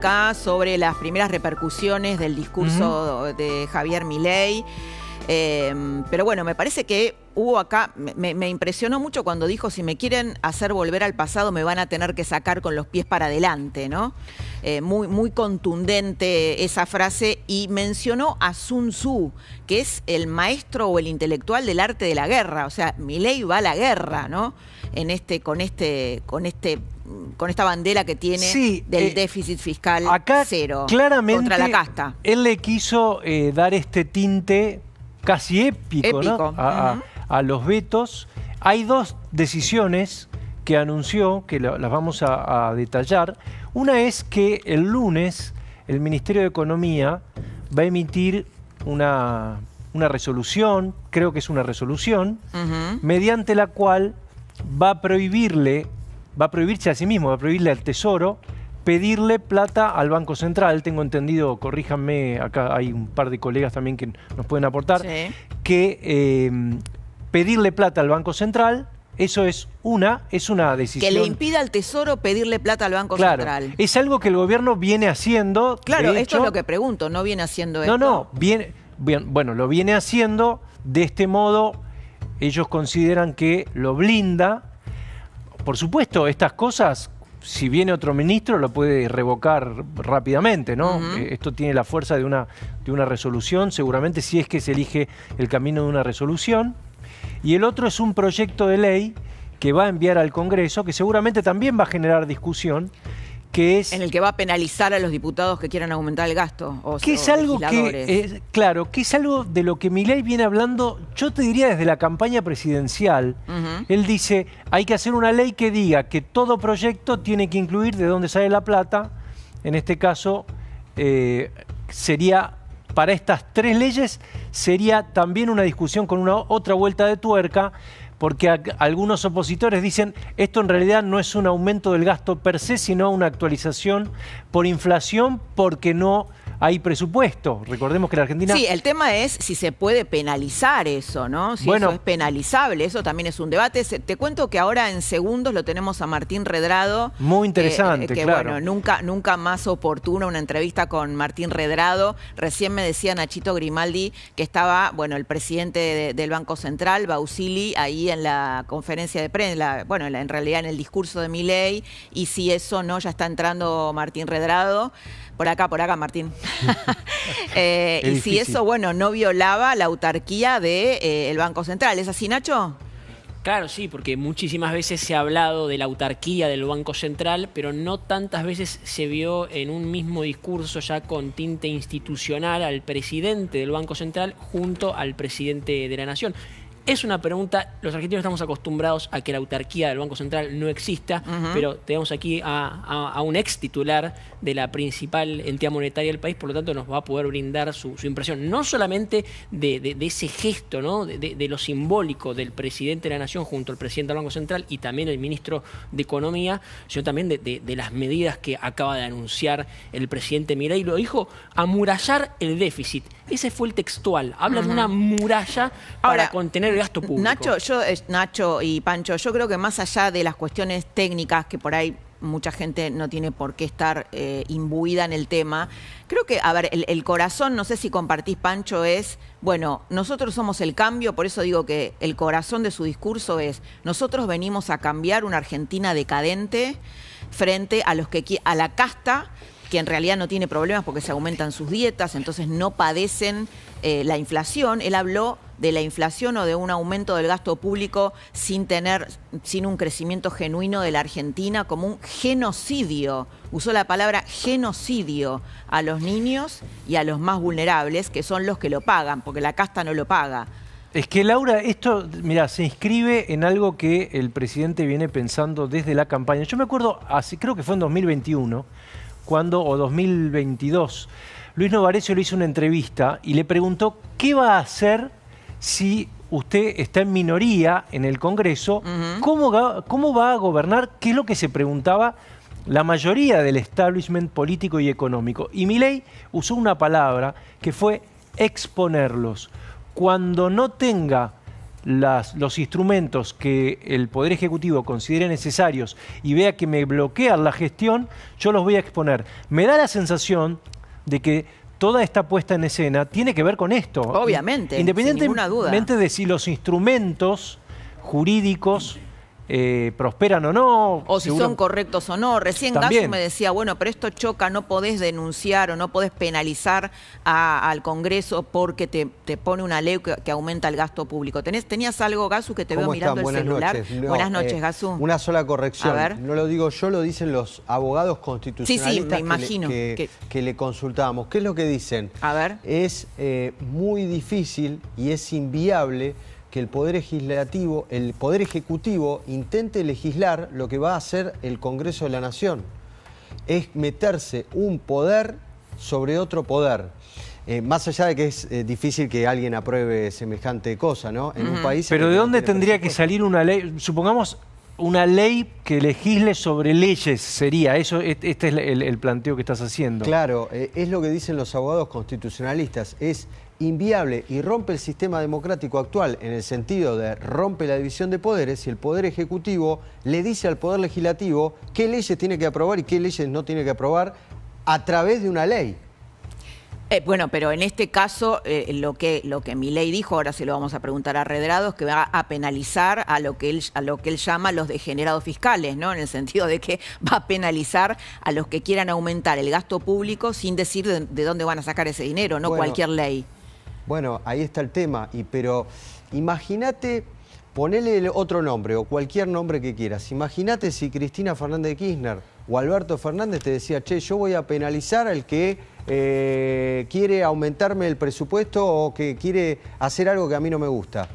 acá sobre las primeras repercusiones del discurso de Javier Milei. Pero bueno, me parece que hubo acá, me impresionó mucho cuando dijo: si me quieren hacer volver al pasado me van a tener que sacar con los pies para adelante, ¿no? Muy contundente esa frase, y mencionó a Sun Tzu, que es el maestro o el intelectual del arte de la guerra. O sea, Milei va a la guerra, ¿no? Con esta bandera que tiene del déficit fiscal acá, cero, claramente, contra la casta. Él le quiso dar este tinte casi épico, ¿no? A los vetos. Hay dos decisiones que anunció, que las vamos a detallar. Una es que el lunes el Ministerio de Economía va a emitir una resolución, creo que es una resolución, mediante la cual va a prohibirse a sí mismo, va a prohibirle al Tesoro pedirle plata al Banco Central. Tengo entendido, corríjanme, acá hay un par de colegas también que nos pueden aportar, que pedirle plata al Banco Central, eso es una decisión. Que le impida al Tesoro pedirle plata al Banco Central. Es algo que el gobierno viene haciendo. Claro, esto es lo que pregunto, ¿no viene haciendo esto? No, bueno, lo viene haciendo de este modo. Ellos consideran que lo blinda. Por supuesto, estas cosas, si viene otro ministro, lo puede revocar rápidamente, ¿no? Esto tiene la fuerza de una resolución, seguramente, si es que se elige el camino de una resolución. Y el otro es un proyecto de ley que va a enviar al Congreso, que seguramente también va a generar discusión, que es... En el que va a penalizar a los diputados que quieran aumentar el gasto, que es algo que, claro, que es algo de lo que Milei viene hablando, yo te diría desde la campaña presidencial. Él dice, hay que hacer una ley que diga que todo proyecto tiene que incluir de dónde sale la plata. En este caso, sería, para estas tres leyes, sería también una discusión con otra vuelta de tuerca, porque algunos opositores dicen esto en realidad no es un aumento del gasto per se, sino una actualización por inflación, porque no hay presupuesto. Recordemos que la Argentina... Sí, el tema es si se puede penalizar eso, ¿no? Si eso es penalizable, eso también es un debate. Te cuento que ahora en segundos lo tenemos a Martín Redrado. Muy interesante, que claro. Bueno, nunca más oportuna una entrevista con Martín Redrado. Recién me decía Nachito Grimaldi que estaba, bueno, el presidente del Banco Central, Bausili, ahí en la conferencia de prensa, bueno, en realidad en el discurso de Milei, y si eso no, ya está entrando Martín Redrado. Por acá, Martín. Y si eso, bueno, no violaba la autarquía del Banco Central. ¿Es así, Nacho? Claro, sí, porque muchísimas veces se ha hablado de la autarquía del Banco Central, pero no tantas veces se vio en un mismo discurso ya con tinte institucional al presidente del Banco Central junto al presidente de la Nación. Es una pregunta, los argentinos estamos acostumbrados a que la autarquía del Banco Central no exista, pero tenemos aquí a un ex titular de la principal entidad monetaria del país, por lo tanto nos va a poder brindar su impresión, no solamente de ese gesto, ¿no? de lo simbólico del presidente de la Nación junto al presidente del Banco Central y también el ministro de Economía, sino también de las medidas que acaba de anunciar el presidente Milei. Lo dijo: amurallar el déficit. Ese fue el textual. Habla de una muralla para contener el gasto público. Nacho y Pancho, yo creo que más allá de las cuestiones técnicas, que por ahí mucha gente no tiene por qué estar imbuida en el tema, creo que, a ver, el corazón, no sé si compartís, Pancho, es, bueno, nosotros somos el cambio, por eso digo que el corazón de su discurso es: nosotros venimos a cambiar una Argentina decadente frente a a la casta, que en realidad no tiene problemas porque se aumentan sus dietas, entonces no padecen la inflación. Él habló de la inflación o de un aumento del gasto público sin un crecimiento genuino de la Argentina, como un genocidio. Usó la palabra genocidio a los niños y a los más vulnerables, que son los que lo pagan, porque la casta no lo paga. Es que, Laura, esto, mira, se inscribe en algo que el presidente viene pensando desde la campaña. Yo me acuerdo, creo que fue en 2021, o 2022, Luis Novarecio le hizo una entrevista y le preguntó qué va a hacer si usted está en minoría en el Congreso, cómo va a gobernar, qué es lo que se preguntaba la mayoría del establishment político y económico. Y Milei usó una palabra que fue exponerlos. Cuando no tenga los instrumentos que el Poder Ejecutivo considere necesarios y vea que me bloquean la gestión, yo los voy a exponer. Me da la sensación de que toda esta puesta en escena tiene que ver con esto. Obviamente, independientemente de si los instrumentos jurídicos prosperan o no. O si son correctos o no. Recién Gasu me decía, bueno, pero esto choca, no podés denunciar o no podés penalizar al Congreso porque te pone una ley que aumenta el gasto público. ¿Tenías algo, Gasu, que te veo mirando el celular? Noches. No, buenas noches, Gasu. Una sola corrección. A ver. No lo digo yo, lo dicen los abogados constitucionalistas sí, me imagino que le consultábamos. ¿Qué es lo que dicen? A ver. Es muy difícil y es inviable que el Poder Ejecutivo intente legislar lo que va a hacer el Congreso de la Nación. Es meterse un poder sobre otro poder. Más allá de que es difícil que alguien apruebe semejante cosa, ¿no? En un país... Pero ¿de dónde tendría que salir una ley? Supongamos una ley que legisle sobre leyes sería. Este es el planteo que estás haciendo. Claro, es lo que dicen los abogados constitucionalistas. Es inviable y rompe el sistema democrático actual en el sentido de rompe la división de poderes y el Poder Ejecutivo le dice al Poder Legislativo qué leyes tiene que aprobar y qué leyes no tiene que aprobar a través de una ley. Bueno, pero en este caso lo que Milei dijo, ahora se lo vamos a preguntar a Redrado, es que va a penalizar a lo que él llama los degenerados fiscales, ¿no? En el sentido de que va a penalizar a los que quieran aumentar el gasto público sin decir de dónde van a sacar ese dinero, no cualquier ley. Bueno, ahí está el tema, pero imagínate, ponele otro nombre o cualquier nombre que quieras. Imagínate si Cristina Fernández de Kirchner o Alberto Fernández te decía, che, yo voy a penalizar al que quiere aumentarme el presupuesto o que quiere hacer algo que a mí no me gusta.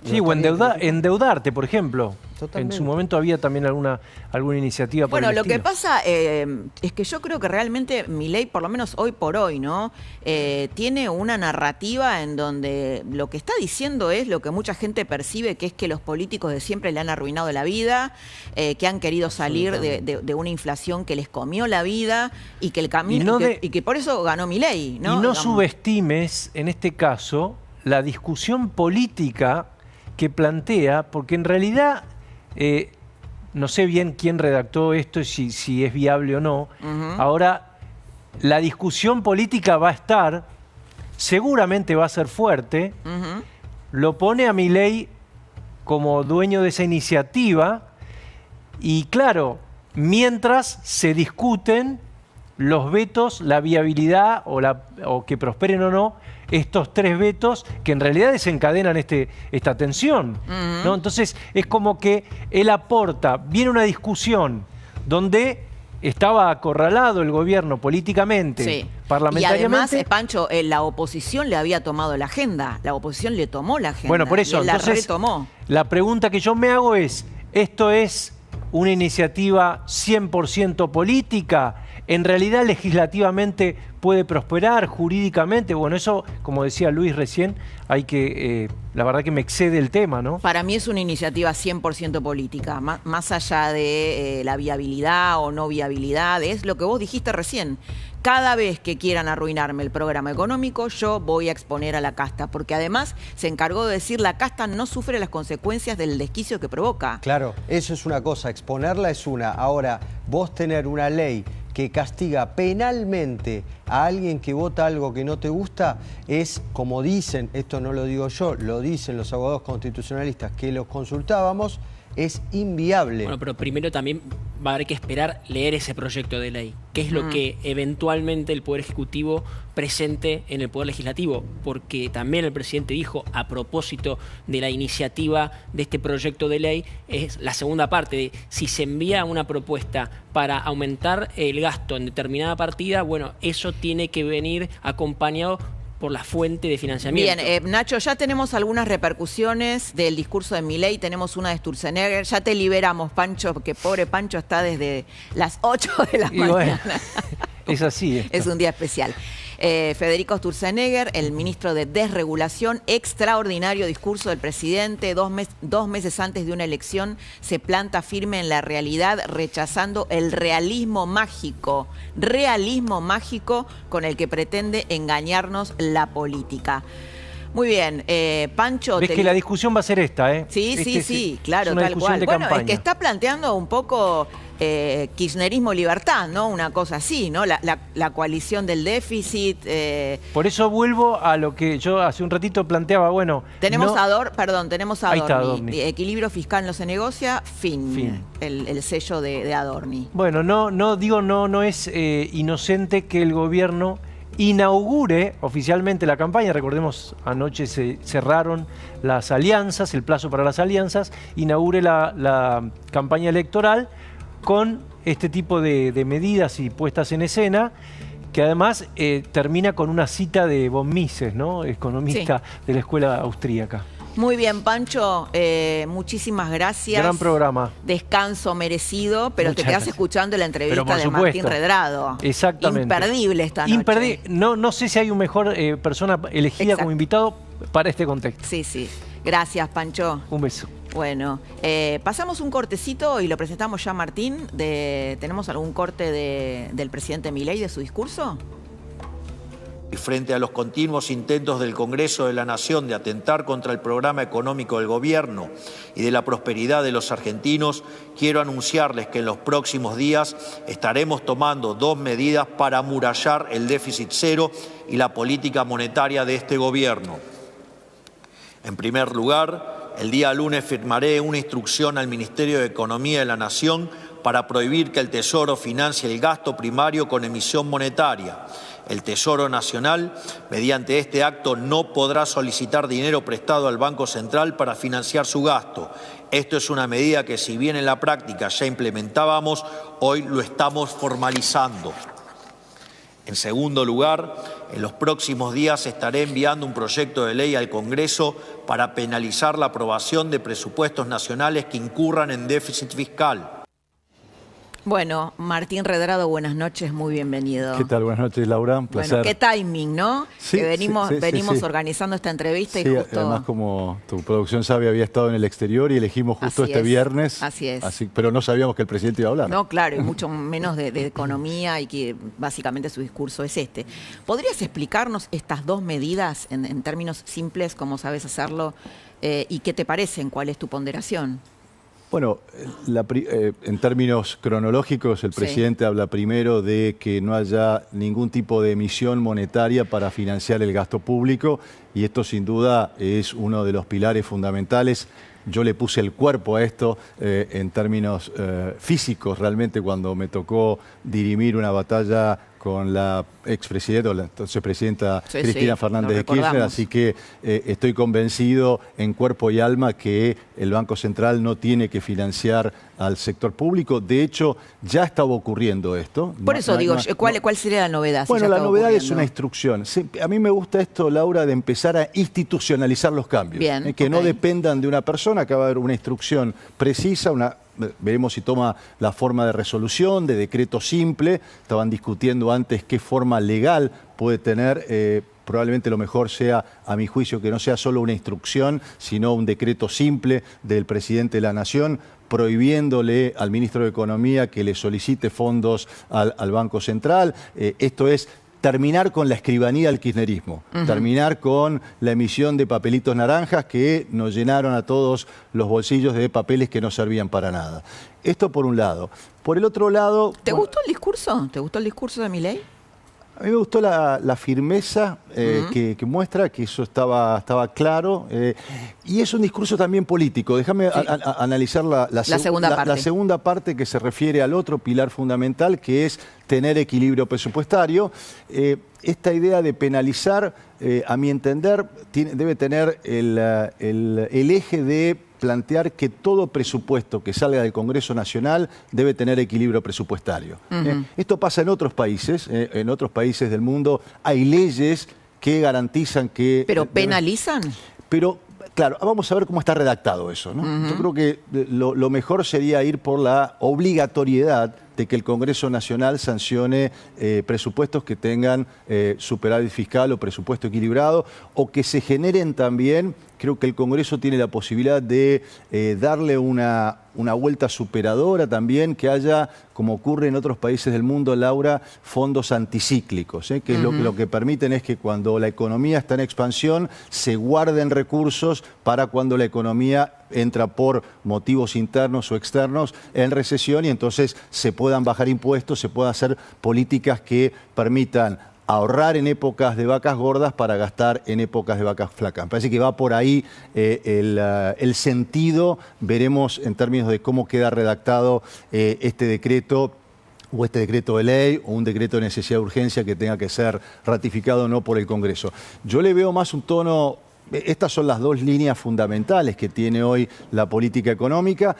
Sí, o endeudarte, por ejemplo. Totalmente. En su momento había también alguna iniciativa por el estilo. Lo que pasa es que yo creo que realmente Milei, por lo menos hoy por hoy, ¿no? Tiene una narrativa en donde lo que está diciendo es lo que mucha gente percibe, que es que los políticos de siempre le han arruinado la vida, que han querido salir de una inflación que les comió la vida y que el camino y que por eso ganó Milei, ¿no? Y no subestimes, en este caso, la discusión política que plantea, porque en realidad no sé bien quién redactó esto y si es viable o no. Ahora, la discusión política va a estar, seguramente va a ser fuerte, lo pone a Milei como dueño de esa iniciativa y claro, mientras se discuten los vetos, la viabilidad o que prosperen o no estos tres vetos que en realidad desencadenan esta tensión, ¿no? Entonces es como que él aporta, viene una discusión donde estaba acorralado el gobierno políticamente, parlamentariamente. Y además, Pancho, la oposición le había tomado la agenda, la oposición le tomó la agenda. Bueno, por eso, y él entonces, la retomó. La pregunta que yo me hago es, ¿esto es una iniciativa 100% política? ¿En realidad legislativamente puede prosperar, jurídicamente? Bueno, eso, como decía Luis recién, hay que, la verdad que me excede el tema, ¿no? Para mí es una iniciativa 100% política, más allá de la viabilidad o no viabilidad, es lo que vos dijiste recién. Cada vez que quieran arruinarme el programa económico, yo voy a exponer a la casta, porque además se encargó de decir la casta no sufre las consecuencias del desquicio que provoca. Claro, eso es una cosa, exponerla es una. Ahora, vos tener una ley que castiga penalmente a alguien que vota algo que no te gusta es, como dicen, esto no lo digo yo, lo dicen los abogados constitucionalistas que los consultábamos, es inviable. Bueno, pero primero también va a haber que esperar leer ese proyecto de ley, que es lo que eventualmente el Poder Ejecutivo presente en el Poder Legislativo, porque también el presidente dijo, a propósito de la iniciativa de este proyecto de ley, es la segunda parte de si se envía una propuesta para aumentar el gasto en determinada partida, bueno, eso tiene que venir acompañado por la fuente de financiamiento. Bien, Nacho, ya tenemos algunas repercusiones del discurso de Milei, tenemos una de Sturzenegger, ya te liberamos, Pancho, porque pobre Pancho está desde las 8 de la mañana. Bueno, es así. Es un día especial. Federico Sturzenegger, el ministro de Desregulación, extraordinario discurso del presidente, dos meses antes de una elección, se planta firme en la realidad, rechazando el realismo mágico con el que pretende engañarnos la política. Muy bien, Pancho... Ves que la discusión va a ser esta, ¿eh? Sí, sí, claro, tal cual. Bueno, campaña. es que está planteando un poco kirchnerismo libertad, ¿no? Una cosa así, ¿no? La coalición del déficit. Por eso vuelvo a lo que yo hace un ratito planteaba, bueno... Tenemos tenemos a Adorni. Equilibrio fiscal no se negocia, fin. El sello de Adorni. Bueno, no es inocente que el gobierno inaugure oficialmente la campaña. Recordemos, anoche se cerraron las alianzas, el plazo para las alianzas, inaugure la campaña electoral con este tipo de medidas y puestas en escena, que además termina con una cita de von Mises, ¿no? Economista de la escuela austríaca. Muy bien, Pancho, muchísimas gracias. Gran programa. Descanso merecido, pero Muchas te quedas gracias. escuchando la entrevista Pero por de supuesto. Martín Redrado. Exactamente. Imperdible esta noche. No sé si hay una mejor persona elegida como invitado para este contexto. Sí. Gracias, Pancho. Un beso. Bueno, pasamos un cortecito y lo presentamos ya a Martín. ¿Tenemos algún corte del presidente Milei de su discurso? Y frente a los continuos intentos del Congreso de la Nación de atentar contra el programa económico del gobierno y de la prosperidad de los argentinos, quiero anunciarles que en los próximos días estaremos tomando 2 medidas para amurallar el déficit cero y la política monetaria de este gobierno. En primer lugar, el día lunes firmaré una instrucción al Ministerio de Economía de la Nación para prohibir que el Tesoro financie el gasto primario con emisión monetaria. El Tesoro Nacional, mediante este acto, no podrá solicitar dinero prestado al Banco Central para financiar su gasto. Esto es una medida que, si bien en la práctica ya implementábamos, hoy lo estamos formalizando. En segundo lugar, en los próximos días estaré enviando un proyecto de ley al Congreso para penalizar la aprobación de presupuestos nacionales que incurran en déficit fiscal. Bueno, Martín Redrado, buenas noches, muy bienvenido. ¿Qué tal? Buenas noches, Laura, un placer. Bueno, qué timing, ¿no? Sí, que venimos sí. organizando esta entrevista y sí, justo... además, como tu producción sabe, había estado en el exterior y elegimos justo Así este es, viernes. así es. Pero no sabíamos que el presidente iba a hablar. No, claro, y mucho menos de economía, y que básicamente su discurso es este. ¿Podrías explicarnos estas 2 medidas en términos simples, cómo sabes hacerlo, y qué te parecen? ¿Cuál es tu ponderación? Bueno, en términos cronológicos, el presidente habla primero de que no haya ningún tipo de emisión monetaria para financiar el gasto público, y esto sin duda es uno de los pilares fundamentales. Yo le puse el cuerpo a esto en términos físicos, realmente, cuando me tocó dirimir una batalla con la expresidenta, o la entonces presidenta Cristina Fernández de Kirchner, así que estoy convencido en cuerpo y alma que el Banco Central no tiene que financiar al sector público. De hecho, ya estaba ocurriendo esto. Por eso digo, ¿cuál sería la novedad? Bueno, la novedad es una instrucción. A mí me gusta esto, Laura, de empezar a institucionalizar los cambios. Bien, que no dependan de una persona, que va a haber una instrucción precisa, veremos si toma la forma de resolución, de decreto simple. Estaban discutiendo antes qué forma legal puede tener. Probablemente lo mejor sea, a mi juicio, que no sea solo una instrucción, sino un decreto simple del presidente de la Nación, prohibiéndole al ministro de Economía que le solicite fondos al Banco Central. Esto es terminar con la escribanía del kirchnerismo, terminar con la emisión de papelitos naranjas que nos llenaron a todos los bolsillos de papeles que no servían para nada. Esto por un lado. Por el otro lado... ¿Te gustó el discurso? ¿Te gustó el discurso de Milei? A mí me gustó la firmeza que muestra, que eso estaba claro. Y es un discurso también político. Déjame analizar la segunda parte, que se refiere al otro pilar fundamental, que es tener equilibrio presupuestario. Esta idea de penalizar, a mi entender, debe tener el eje de plantear que todo presupuesto que salga del Congreso Nacional debe tener equilibrio presupuestario. Esto pasa en otros países del mundo. Hay leyes que garantizan que... ¿Pero penalizan? Pero, claro, vamos a ver cómo está redactado eso, ¿no? Yo creo que lo mejor sería ir por la obligatoriedad de que el Congreso Nacional sancione presupuestos que tengan superávit fiscal o presupuesto equilibrado, o que se generen también. Creo que el Congreso tiene la posibilidad de darle una vuelta superadora también, que haya, como ocurre en otros países del mundo, Laura, fondos anticíclicos, que es lo que permiten es que cuando la economía está en expansión se guarden recursos para cuando la economía entra por motivos internos o externos en recesión, y entonces se puedan bajar impuestos, se puedan hacer políticas que permitan ahorrar en épocas de vacas gordas para gastar en épocas de vacas flacas. Me parece que va por ahí el sentido. Veremos en términos de cómo queda redactado este decreto, o este decreto de ley, o un decreto de necesidad de urgencia que tenga que ser ratificado o no por el Congreso. Yo le veo más un tono. Estas son las dos líneas fundamentales que tiene hoy la política económica.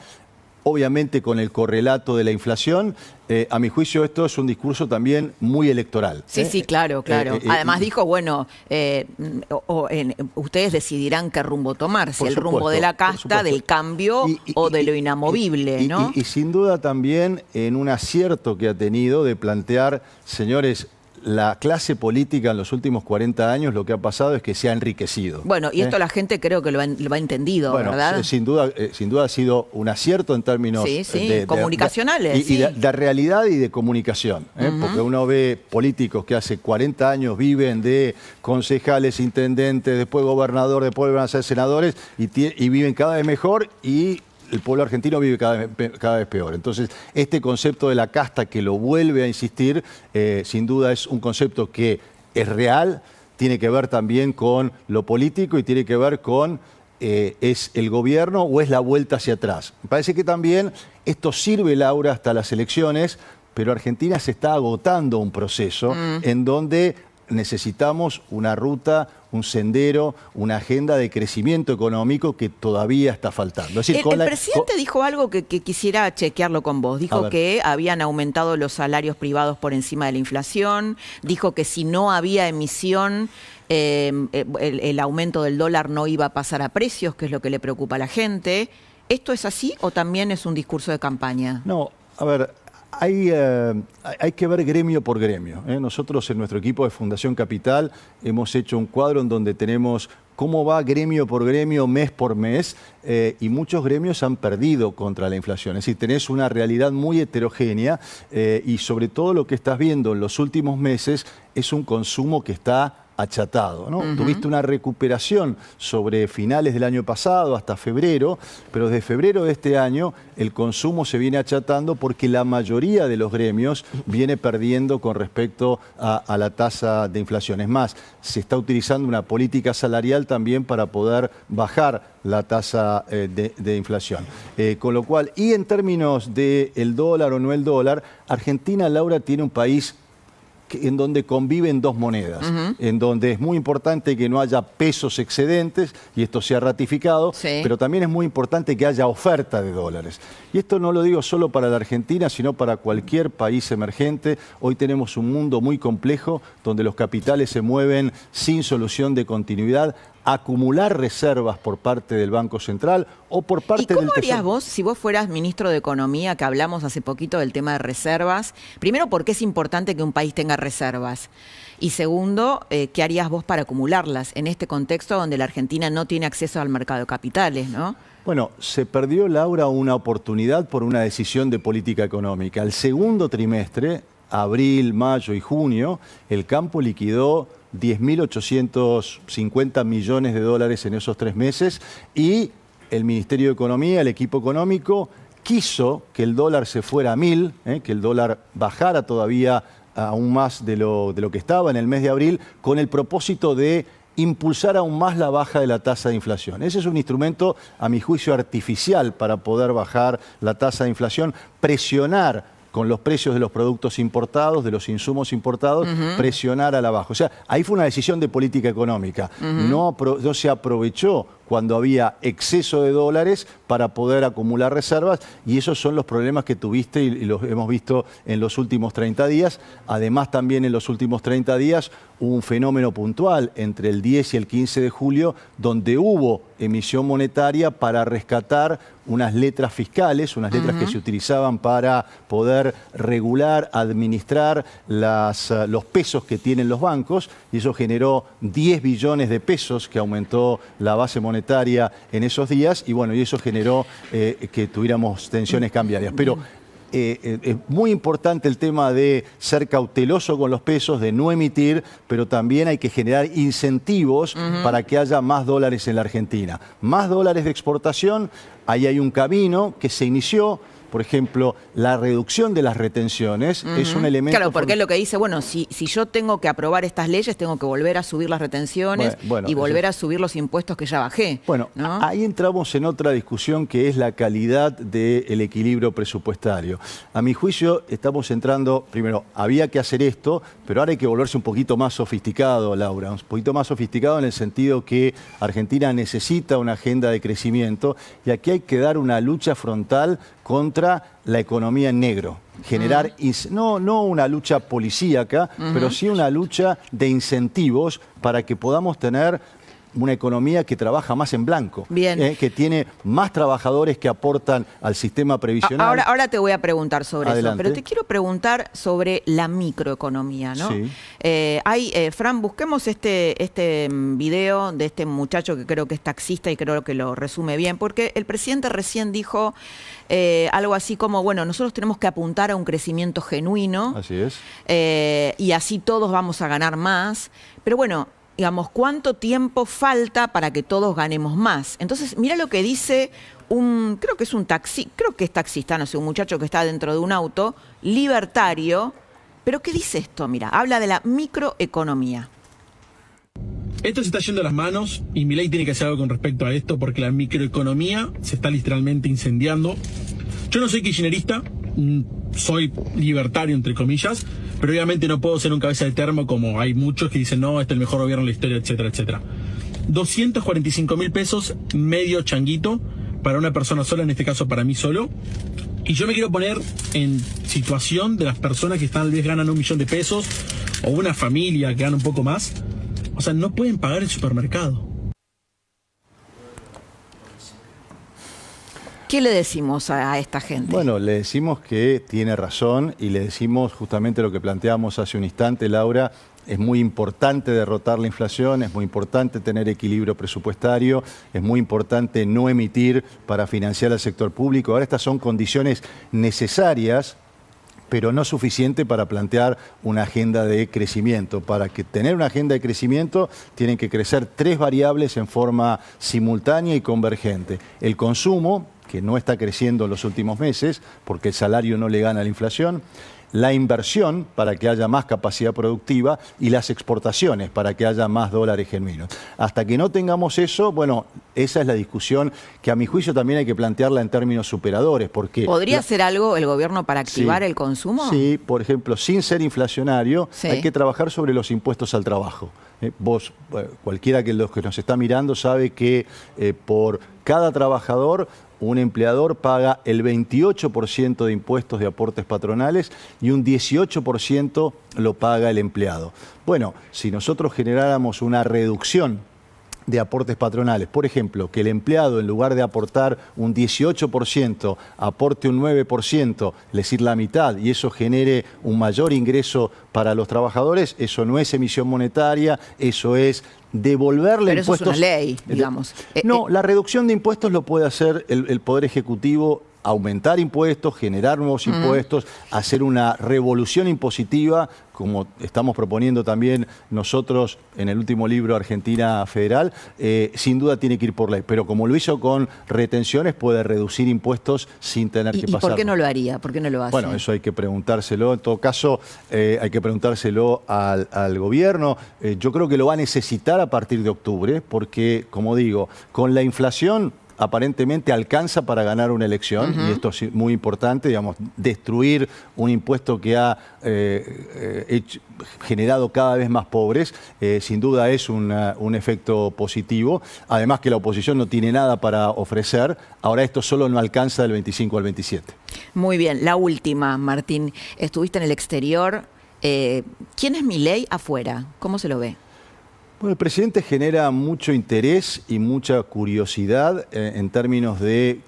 Obviamente con el correlato de la inflación, a mi juicio esto es un discurso también muy electoral. Sí, sí, claro. Además dijo, bueno, ustedes decidirán qué rumbo tomar, si el rumbo de la casta, del cambio o de lo inamovible, ¿no? Y sin duda también en un acierto que ha tenido de plantear, señores, la clase política en los últimos 40 años lo que ha pasado es que se ha enriquecido. Bueno, y esto la gente creo que lo ha entendido, bueno, ¿verdad? Sin duda ha sido un acierto en términos comunicacionales. Y de realidad y de comunicación. Porque uno ve políticos que hace 40 años viven de concejales, intendentes, después gobernador, después van a ser senadores y viven cada vez mejor, y el pueblo argentino vive cada vez peor. Entonces, este concepto de la casta que lo vuelve a insistir, sin duda es un concepto que es real, tiene que ver también con lo político y tiene que ver con ¿es el gobierno o es la vuelta hacia atrás? Me parece que también esto sirve, Laura, hasta las elecciones, pero Argentina se está agotando un proceso en donde necesitamos una ruta, un sendero, una agenda de crecimiento económico que todavía está faltando. Es decir, el presidente dijo algo que quisiera chequearlo con vos. Dijo que habían aumentado los salarios privados por encima de la inflación. Dijo que si no había emisión, el aumento del dólar no iba a pasar a precios, que es lo que le preocupa a la gente. ¿Esto es así o también es un discurso de campaña? No, a ver, hay que ver gremio por gremio. Nosotros en nuestro equipo de Fundación Capital hemos hecho un cuadro en donde tenemos cómo va gremio por gremio, mes por mes, y muchos gremios han perdido contra la inflación. Es decir, tenés una realidad muy heterogénea y sobre todo lo que estás viendo en los últimos meses es un consumo que está achatado, ¿no? Tuviste una recuperación sobre finales del año pasado hasta febrero, pero desde febrero de este año el consumo se viene achatando porque la mayoría de los gremios viene perdiendo con respecto a la tasa de inflación. Es más, se está utilizando una política salarial también para poder bajar la tasa de inflación. Con lo cual, y en términos del dólar o no el dólar, Argentina, Laura, tiene un país en donde conviven dos monedas, en donde es muy importante que no haya pesos excedentes, y esto se ha ratificado, pero también es muy importante que haya oferta de dólares. Y esto no lo digo solo para la Argentina, sino para cualquier país emergente. Hoy tenemos un mundo muy complejo, donde los capitales se mueven sin solución de continuidad. Acumular reservas por parte del Banco Central o por parte del Tesoro. ¿Y cómo harías vos si vos fueras ministro de Economía, que hablamos hace poquito del tema de reservas? Primero, ¿por qué es importante que un país tenga reservas? Y segundo, ¿qué harías vos para acumularlas en este contexto donde la Argentina no tiene acceso al mercado de capitales, ¿no? Bueno, se perdió, Laura, una oportunidad por una decisión de política económica. El segundo trimestre, abril, mayo y junio, el campo liquidó 10.850 millones de dólares en esos 3 meses, y el Ministerio de Economía, el equipo económico, quiso que el dólar se fuera a 1.000, que el dólar bajara todavía aún más de lo que estaba en el mes de abril, con el propósito de impulsar aún más la baja de la tasa de inflación. Ese es un instrumento, a mi juicio, artificial para poder bajar la tasa de inflación, presionar con los precios de los productos importados, de los insumos importados, presionar a la baja. O sea, ahí fue una decisión de política económica. No se aprovechó cuando había exceso de dólares para poder acumular reservas, y esos son los problemas que tuviste y los hemos visto en los últimos 30 días. Además, también en los últimos 30 días hubo un fenómeno puntual entre el 10 y el 15 de julio, donde hubo emisión monetaria para rescatar unas letras fiscales, unas letras que se utilizaban para poder regular, administrar los pesos que tienen los bancos, y eso generó 10 billones de pesos que aumentó la base monetaria en esos días, y bueno, y eso generó que tuviéramos tensiones cambiarias. Pero es muy importante el tema de ser cauteloso con los pesos, de no emitir, pero también hay que generar incentivos para que haya más dólares en la Argentina. Más dólares de exportación, ahí hay un camino que se inició. Por ejemplo, la reducción de las retenciones es un elemento... Claro, porque es lo que dice, bueno, si yo tengo que aprobar estas leyes, tengo que volver a subir las retenciones y volver a subir los impuestos que ya bajé. Bueno, ¿no? Ahí entramos en otra discusión que es la calidad del equilibrio presupuestario. A mi juicio, estamos entrando, primero, había que hacer esto, pero ahora hay que volverse un poquito más sofisticado, Laura, un poquito más sofisticado en el sentido que Argentina necesita una agenda de crecimiento, y aquí hay que dar una lucha frontal contra la economía en negro. Generar, no una lucha policíaca, pero sí una lucha de incentivos para que podamos tener una economía que trabaja más en blanco, que tiene más trabajadores que aportan al sistema previsional. Ahora te voy a preguntar sobre eso, pero te quiero preguntar sobre la microeconomía, ¿no? Sí. Fran, busquemos este video de este muchacho que creo que es taxista y creo que lo resume bien, porque el presidente recién dijo algo así como, bueno, nosotros tenemos que apuntar a un crecimiento genuino. Así es. Y así todos vamos a ganar más. Pero bueno, digamos, ¿cuánto tiempo falta para que todos ganemos más? Entonces, mira lo que dice creo que es taxista, no sé, un muchacho que está dentro de un auto, libertario. ¿Pero qué dice esto? Mira, habla de la microeconomía. Esto se está yendo a las manos y Milei tiene que hacer algo con respecto a esto, porque la microeconomía se está literalmente incendiando. Yo no soy kirchnerista, soy libertario entre comillas, pero obviamente no puedo ser un cabeza de termo como hay muchos que dicen no, este es el mejor gobierno de la historia, etcétera, etcétera. 245.000 pesos, medio changuito, para una persona sola, en este caso para mí solo. Y yo me quiero poner en situación de las personas que tal vez ganan 1 millón de pesos, o una familia que gana un poco más. O sea, no pueden pagar el supermercado. ¿Qué le decimos a esta gente? Bueno, le decimos que tiene razón y le decimos justamente lo que planteamos hace un instante, Laura. Es muy importante derrotar la inflación, es muy importante tener equilibrio presupuestario, es muy importante no emitir para financiar al sector público. Ahora estas son condiciones necesarias, pero no suficiente para plantear una agenda de crecimiento. Para tener una agenda de crecimiento tienen que crecer 3 variables en forma simultánea y convergente. El consumo, que no está creciendo en los últimos meses porque el salario no le gana a la inflación. La inversión para que haya más capacidad productiva y las exportaciones para que haya más dólares genuinos. Hasta que no tengamos eso, bueno, esa es la discusión que a mi juicio también hay que plantearla en términos superadores. Porque ¿podría hacer algo el gobierno para activar el consumo? Sí, por ejemplo, sin ser inflacionario, hay que trabajar sobre los impuestos al trabajo. Vos, cualquiera que los que nos está mirando sabe que por cada trabajador un empleador paga el 28% de impuestos de aportes patronales y un 18% lo paga el empleado. Bueno, si nosotros generáramos una reducción de aportes patronales, por ejemplo, que el empleado en lugar de aportar un 18%, aporte un 9%, es decir, la mitad, y eso genere un mayor ingreso para los trabajadores, eso no es emisión monetaria, eso es devolverle impuestos. Pero eso es una ley, digamos. No, la reducción de impuestos lo puede hacer el Poder Ejecutivo, aumentar impuestos, generar nuevos impuestos, hacer una revolución impositiva, como estamos proponiendo también nosotros en el último libro Argentina Federal. Sin duda tiene que ir por ley, pero como lo hizo con retenciones, puede reducir impuestos sin tener que pasar. ¿Y por qué no lo haría? ¿Por qué no lo hace? Bueno, eso hay que preguntárselo. En todo caso, hay que preguntárselo al gobierno. Yo creo que lo va a necesitar a partir de octubre, porque, como digo, con la inflación aparentemente alcanza para ganar una elección, y esto es muy importante, digamos, destruir un impuesto que ha generado cada vez más pobres, sin duda es un efecto positivo. Además que la oposición no tiene nada para ofrecer, ahora esto solo no alcanza del 25 al 27. Muy bien, la última, Martín. Estuviste en el exterior. ¿Quién es Milei afuera? ¿Cómo se lo ve? Bueno, el presidente genera mucho interés y mucha curiosidad en términos de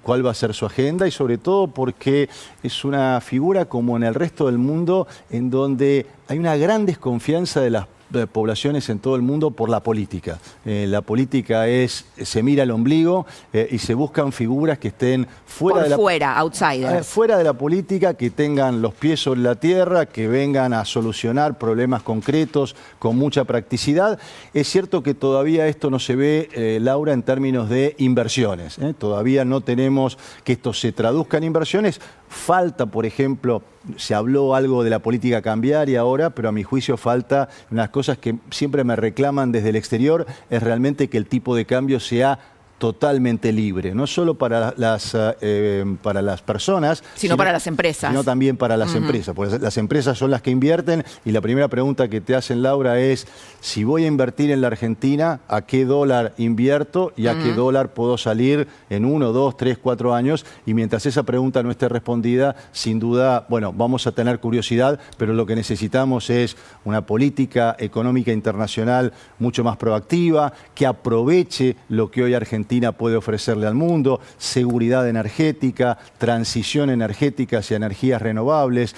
cuál va a ser su agenda, y sobre todo porque es una figura, como en el resto del mundo, en donde hay una gran desconfianza de las poblaciones en todo el mundo por la política. La política se mira al ombligo y se buscan figuras que estén outsiders. Fuera de la política, que tengan los pies sobre la tierra, que vengan a solucionar problemas concretos con mucha practicidad. Es cierto que todavía esto no se ve, Laura, en términos de inversiones. Todavía no tenemos que esto se traduzca en inversiones. Falta, por ejemplo, se habló algo de la política cambiaria ahora, pero a mi juicio falta unas cosas que siempre me reclaman desde el exterior, es realmente que el tipo de cambio sea totalmente libre, no solo para las personas, sino para las empresas. Sino también para las empresas, porque las empresas son las que invierten, y la primera pregunta que te hacen, Laura, es: si voy a invertir en la Argentina, ¿a qué dólar invierto y a qué dólar puedo salir en 1, 2, 3, 4 años? Y mientras esa pregunta no esté respondida, sin duda, bueno, vamos a tener curiosidad, pero lo que necesitamos es una política económica internacional mucho más proactiva, que aproveche lo que hoy Argentina puede ofrecerle al mundo: seguridad energética, transición energética hacia energías renovables,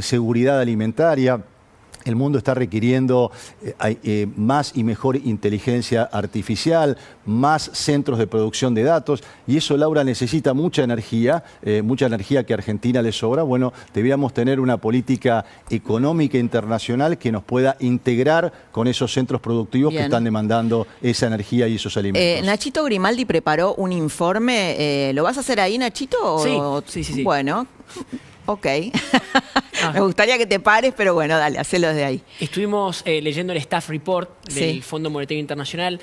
seguridad alimentaria. El mundo está requiriendo más y mejor inteligencia artificial, más centros de producción de datos, y eso, Laura, necesita mucha energía que a Argentina le sobra. Bueno, deberíamos tener una política económica internacional que nos pueda integrar con esos centros productivos que están demandando esa energía y esos alimentos. Nachito Grimaldi preparó un informe. ¿Lo vas a hacer ahí, Nachito? Sí. Bueno, ok. Me gustaría que te pares, pero bueno, dale, hacelo desde ahí. Estuvimos leyendo el Staff Report del Fondo Monetario Internacional.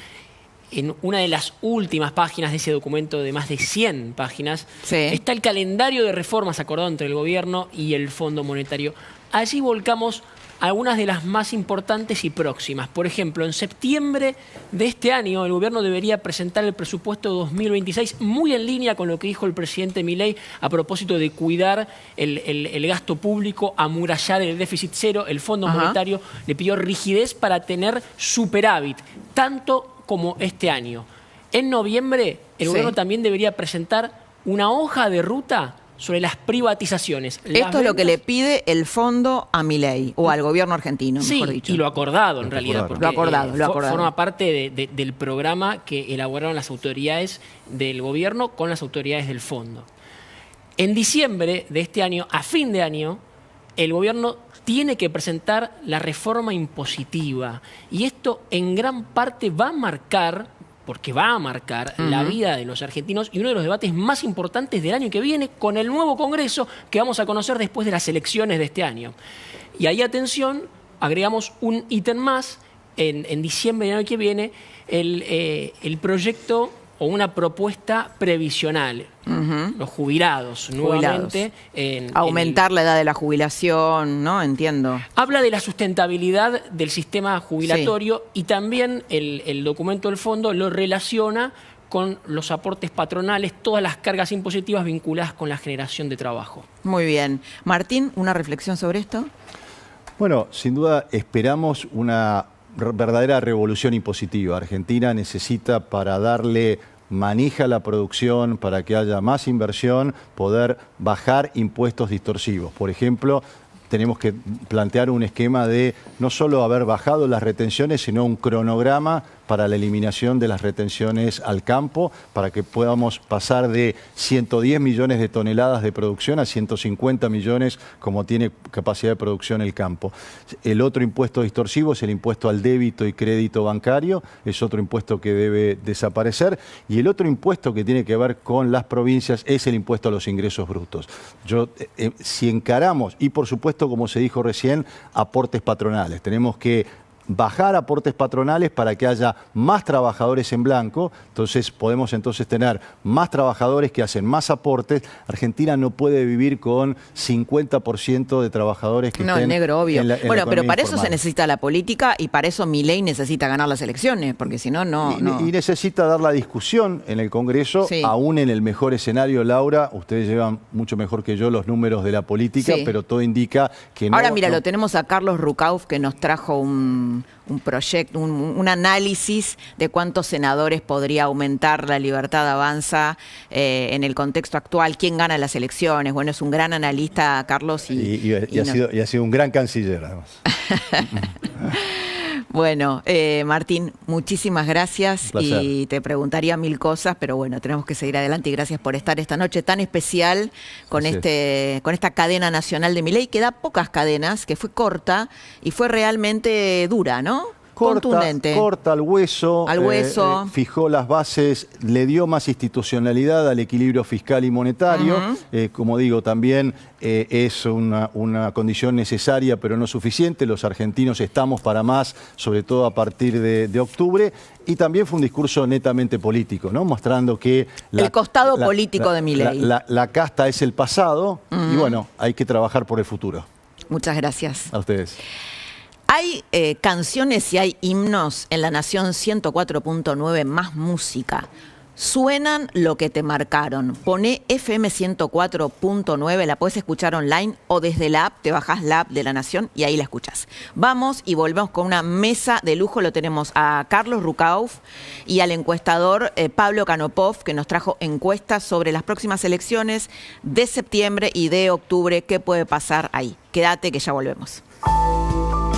En una de las últimas páginas de ese documento de más de 100 páginas está el calendario de reformas acordado entre el gobierno y el Fondo Monetario. Allí volcamos algunas de las más importantes y próximas. Por ejemplo, en septiembre de este año el gobierno debería presentar el presupuesto 2026, muy en línea con lo que dijo el presidente Milei a propósito de cuidar el gasto público, amurallar el déficit cero. El Fondo Monetario le pidió rigidez para tener superávit, tanto como este año. En noviembre el gobierno también debería presentar una hoja de ruta sobre las privatizaciones. Esto es lo que le pide el fondo a Milei, o al gobierno argentino, mejor dicho. Y lo acordado, en realidad. Porque, lo acordado. Forma parte del programa que elaboraron las autoridades del gobierno con las autoridades del fondo. En diciembre de este año, a fin de año, el gobierno tiene que presentar la reforma impositiva. Y esto en gran parte va a marcar la vida de los argentinos, y uno de los debates más importantes del año que viene, con el nuevo Congreso que vamos a conocer después de las elecciones de este año. Y ahí, atención, agregamos un ítem más, en diciembre del año que viene, el proyecto o una propuesta previsional. Los jubilados, nuevamente. Aumentar la edad de la jubilación, ¿no? Entiendo. Habla de la sustentabilidad del sistema jubilatorio, y también el documento del fondo lo relaciona con los aportes patronales, todas las cargas impositivas vinculadas con la generación de trabajo. Muy bien. Martín, ¿una reflexión sobre esto? Bueno, sin duda esperamos una verdadera revolución impositiva. Argentina necesita, para darle manija la producción, para que haya más inversión, poder bajar impuestos distorsivos. Por ejemplo, tenemos que plantear un esquema de no solo haber bajado las retenciones, sino un cronograma para la eliminación de las retenciones al campo, para que podamos pasar de 110 millones de toneladas de producción a 150 millones como tiene capacidad de producción el campo. El otro impuesto distorsivo es el impuesto al débito y crédito bancario, es otro impuesto que debe desaparecer, y el otro impuesto que tiene que ver con las provincias es el impuesto a los ingresos brutos. Si encaramos, y por supuesto, como se dijo recién, aportes patronales, tenemos que bajar aportes patronales para que haya más trabajadores en blanco. Entonces podemos tener más trabajadores que hacen más aportes. Argentina no puede vivir con 50% de trabajadores que estén negro, obvio. Bueno, pero para informal. eso se necesita la política y para eso Milei necesita ganar las elecciones, porque si no, no. Y necesita dar la discusión en el Congreso, sí. Aún en el mejor escenario, Laura. Ustedes llevan mucho mejor que yo los números de la política, sí. pero todo indica que no. Ahora, mira, lo tenemos a Carlos Rucauf, que nos trajo un proyecto, un análisis de cuántos senadores podría aumentar la Libertad Avanza en el contexto actual, quién gana las elecciones. Bueno, es un gran analista, Carlos. Y ha sido un gran canciller, además. Bueno, Martín, muchísimas gracias y te preguntaría 1000 cosas, pero bueno, tenemos que seguir adelante y gracias por estar esta noche tan especial con esta cadena nacional de Milei, que da pocas cadenas, que fue corta y fue realmente dura, ¿no? Contundente. Corta al hueso, fijó las bases, le dio más institucionalidad al equilibrio fiscal y monetario. Como digo, también es una condición necesaria, pero no suficiente. Los argentinos estamos para más, sobre todo a partir de octubre. Y también fue un discurso netamente político, ¿no? Mostrando que el costado político de Milei. La casta es el pasado y bueno, hay que trabajar por el futuro. Muchas gracias. A ustedes. Hay canciones y hay himnos en La Nación 104.9 más música. Suenan lo que te marcaron. Poné FM 104.9, la puedes escuchar online o desde la app, te bajás la app de La Nación y ahí la escuchás. Vamos y volvemos con una mesa de lujo. Lo tenemos a Carlos Rucauf y al encuestador Pablo Canopov, que nos trajo encuestas sobre las próximas elecciones de septiembre y de octubre. ¿Qué puede pasar ahí? Quédate que ya volvemos.